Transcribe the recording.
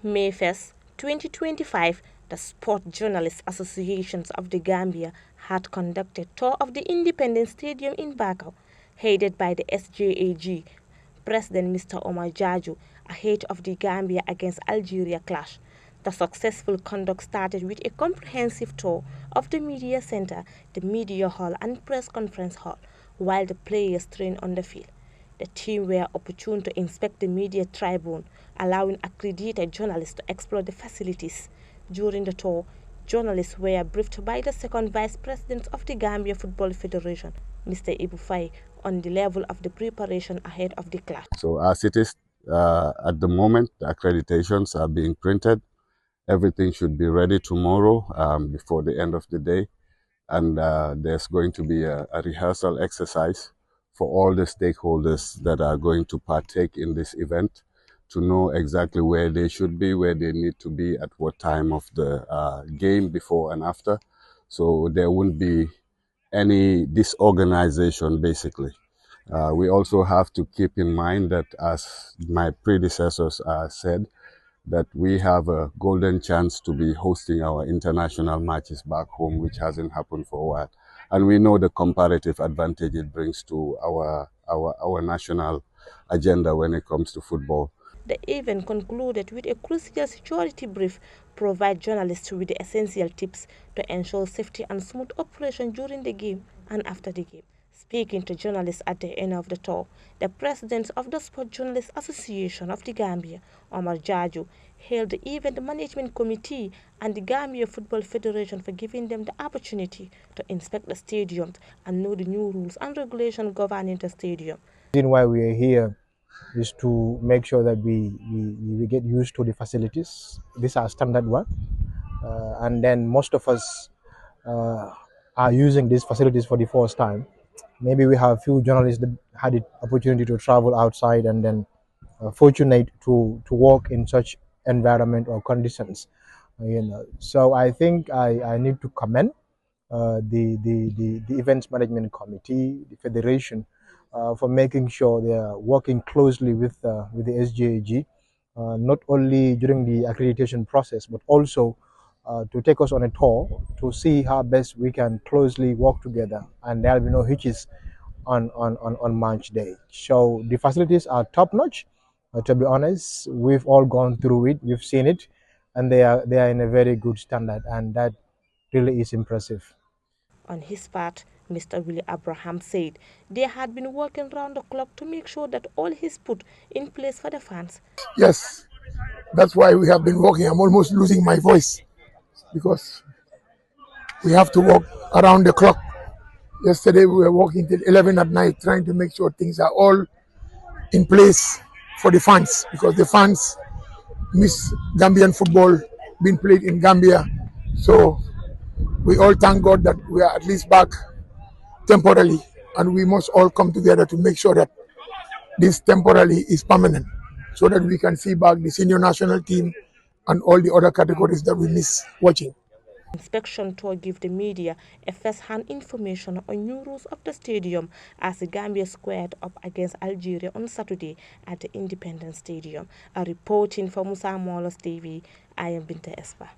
May 1st, 2025, the Sport Journalists Associations of the Gambia had conducted a tour of the Independence Stadium in Bakau, headed by the SJAG President Mr. Omar Jaju, ahead of the Gambia against Algeria clash. The successful conduct started with a comprehensive tour of the media center, the media hall and press conference hall, while the players trained on the field. The team were opportune to inspect the media tribune, allowing accredited journalists to explore the facilities. During the tour, journalists were briefed by the second Vice President of the Gambia Football Federation, Mr. Ibu Faye, on the level of the preparation ahead of the clash. So as it is at the moment, the accreditations are being printed. Everything should be ready tomorrow before the end of the day. And there's going to be a rehearsal exercise for all the stakeholders that are going to partake in this event to know exactly where they should be, where they need to be, at what time of the game, before and after. So there won't be any disorganization, basically. We also have to keep in mind that, as my predecessors said, that we have a golden chance to be hosting our international matches back home, which hasn't happened for a while. And we know the comparative advantage it brings to our national agenda when it comes to football. The event concluded with a crucial security brief, provide journalists with the essential tips to ensure safety and smooth operation during the game and after the game. Speaking to journalists at the end of the tour, the president of the Sport Journalists Association of the Gambia, Omar Jaju, hailed the event management committee and the Gambia Football Federation for giving them the opportunity to inspect the stadiums and know the new rules and regulations governing the stadium. The reason why we are here is to make sure that we get used to the facilities. These are standard one, and then most of us are using these facilities for the first time. Maybe we have a few journalists that had the opportunity to travel outside and then fortunate to work in such environment or conditions. So I think I need to commend the events management committee, the federation, for making sure they are working closely with the SJAG, not only during the accreditation process, but also to take us on a tour to see how best we can closely work together, and there'll be no hitches on match day. So the facilities are top notch. To be honest, we've all gone through it, we've seen it, and they are in a very good standard, and that really is impressive. On his part, Mr. Willie Abraham said they had been working round the clock to make sure that all is put in place for the fans. Yes, that's why we have been working. I'm almost losing my voice because we have to work around the clock. Yesterday we were working till 11 at night trying to make sure things are all in place for the fans, because the fans miss Gambian football being played in Gambia. So we all thank God that we are at least back temporarily, and we must all come together to make sure that this temporarily is permanent, so that we can see back the senior national team and all the other categories that we miss watching. Inspection tour give the media a first-hand information on new rules of the stadium as the Gambia squared up against Algeria on Saturday at the Independence Stadium. A reporting for Musa Molos TV, I am Binta Espa.